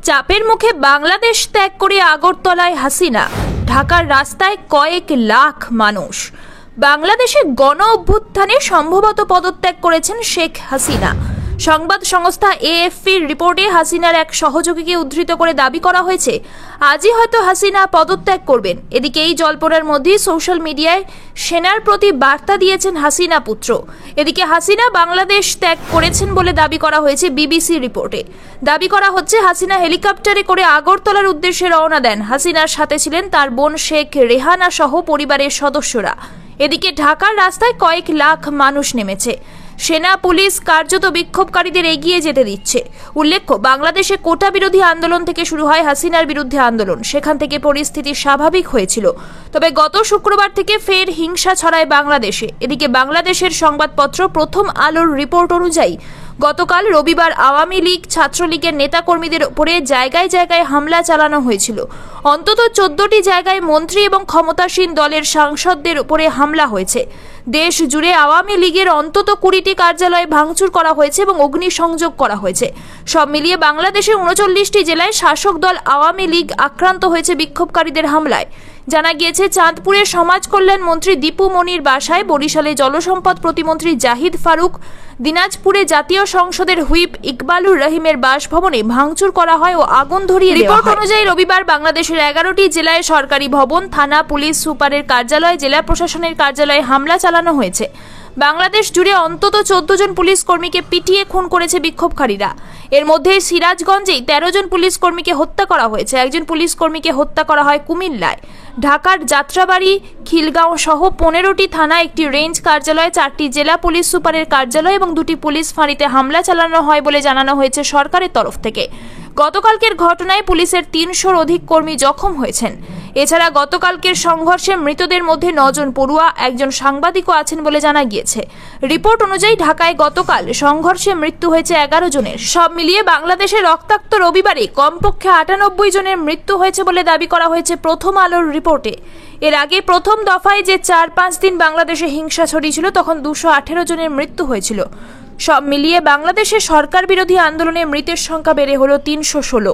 চাপের মুখে বাংলাদেশ ত্যাগ করে আগরতলায় হাসিনা। ঢাকার রাস্তায় কয়েক লাখ মানুষ। বাংলাদেশে গণ অভ্যুত্থানে সম্ভবত পদত্যাগ করেছেন শেখ হাসিনা। সংবাদ সংস্থা এএফপির রিপোর্টে হাসিনার এক সহযোগীকে উদ্ধৃত করে দাবি করা হয়েছে আজই হয়তো হাসিনা পদত্যাগ করবেন। এদিকে এই জল্পনার মধ্যে সোশ্যাল মিডিয়ায় সেনার প্রতি বার্তা দিয়েছেন হাসিনা পুত্র। এদিকে হাসিনা বাংলাদেশ ত্যাগ করেছেন বলে দাবি করা হয়েছে বিবিসি রিপোর্টে। দাবি করা হচ্ছে হাসিনা হেলিকপ্টারে করে আগরতলার উদ্দেশ্যে রওনা দেন। হাসিনার সাথে ছিলেন তার বোন শেখ রেহানা সহ পরিবারের সদস্যরা। এদিকে ঢাকার রাস্তায় কয়েক লাখ মানুষ নেমেছে। সেনা পুলিশ কার্যত বিক্ষোভকারীদের এগিয়ে যেতে দিচ্ছে। উল্লেখ্য, বাংলাদেশে কোটা বিরোধী আন্দোলন থেকে শুরু হয় হাসিনার বিরুদ্ধে আন্দোলন। সেখান থেকে পরিস্থিতি স্বাভাবিক হয়েছিল, তবে গত শুক্রবার থেকে ফের হিংসা ছড়ায় বাংলাদেশে। এদিকে বাংলাদেশের সংবাদপত্র প্রথম আলোর রিপোর্ট অনুযায়ী গতকাল রবিবার আওয়ামী লীগ ছাত্রলীগের নেতাকর্মীদের উপরে জায়গায় জায়গায় হামলা চালানো হয়েছিল। অন্তত 14টি জায়গায় মন্ত্রী এবং ক্ষমতাসীন দলের সাংসদদের উপরে হামলা হয়েছে। দেশ জুড়ে আওয়ামী লীগের অন্তত 20টি কার্যালয়ে ভাঙচুর করা হয়েছে এবং অগ্নিসংযোগ করা হয়েছে। সব মিলিয়ে বাংলাদেশের 39টি জেলায় শাসক দল আওয়ামী লীগ আক্রান্ত হয়েছে বিক্ষোভকারীদের হামলায়। জানা গিয়েছে, চাঁদপুরে সমাজ কল্যাণ মন্ত্রী দীপু মনির বাসায়, বরিশালে জলসম্পদ প্রতিমন্ত্রী জাহিদ ফারুক, দিনাজপুরে জাতীয় সংসদের হুইপ ইকবালুর রহিমের বাসভবনে ভাঙচুর করা হয় ও আগুন ধরিয়ে দেওয়া হয়। রিপোর্ট অনুযায়ী রবিবার বাংলাদেশের 11টি জেলায় সরকারি ভবন, থানা, পুলিশ সুপারের কার্যালয়, জেলা প্রশাসনের কার্যালয়ে হামলা চালানো হয়েছে। বাংলাদেশ জুড়ে অন্তত 14 জন পুলিশ কর্মীকে পিটিয়ে খুন করেছে বিক্ষোভকারীরা। এর মধ্যে সিরাজগঞ্জেই 13 জন পুলিশ কর্মীকে হত্যা করা হয়েছে। একজন পুলিশ কর্মীকে হত্যা করা হয় কুমিল্লায়। ঢাকার যাত্রাবাড়ি, খিলগাঁও সহ 15টি থানা, একটি রেঞ্জ কার্যালয়, 4টি জেলা পুলিশ সুপারের কার্যালয় এবং 2টি পুলিশ ফাঁড়িতে হামলা চালানো হয় বলে জানানো হয়েছে সরকারের তরফ থেকে। গতকালকের ঘটনায় পুলিশের 300-র অধিক কর্মী জখম হয়েছেন। এছাড়া গতকালকের সংঘর্ষে মৃতদের মধ্যে 9 জন পড়ুয়া, একজন সাংবাদিকও আছেন বলে জানা গিয়েছে। রিপোর্ট অনুযায়ী ঢাকায় গতকাল সংঘর্ষে মৃত্যু হয়েছে 11 জনের। সব মিলিয়ে বাংলাদেশে রক্তাক্ত রবিবারে কমপক্ষে 98 জনের মৃত্যু হয়েছে বলে দাবি করা হয়েছে প্রথম আলোর রিপোর্টে। এর আগে প্রথম দফায় যে 4-5 দিন বাংলাদেশে হিংসা ছড়িয়েছিল, তখন 218 জনের মৃত্যু হয়েছিল। সব মিলিয়ে বাংলাদেশে সরকার বিরোধী আন্দোলনে মৃতের সংখ্যা বেড়ে হলো 316।